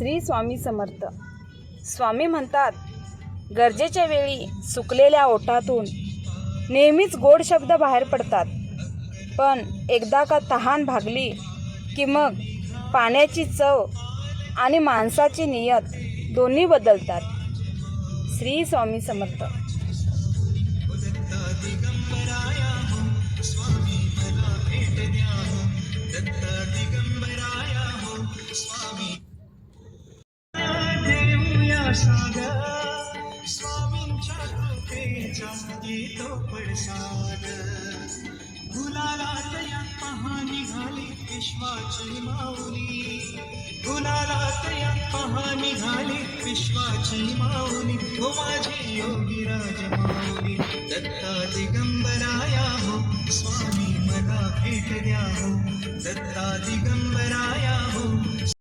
श्री स्वामी समर्थ. स्वामी म्हणतात, गरजेच्या वेळी सुकलेल्या ओठातून नेहमीच गोड शब्द बाहेर पडतात, पण एकदा का तहान भागली की मग पाण्याची चव आणि माणसाची नियत दोन्ही बदलतात. श्री स्वामी समर्थ. स्वामींच्या कृपेचा येतो पडसाद. गुलालात या पहा निघाली विश्वाची माऊली. गुलालात या पहा निघाली विश्वाची माऊली. हो माझी योगी राज माऊली. दत्ता दिगंबराया हो स्वामी मला भेट द्या हो. दत्ता दिगंबराया हो.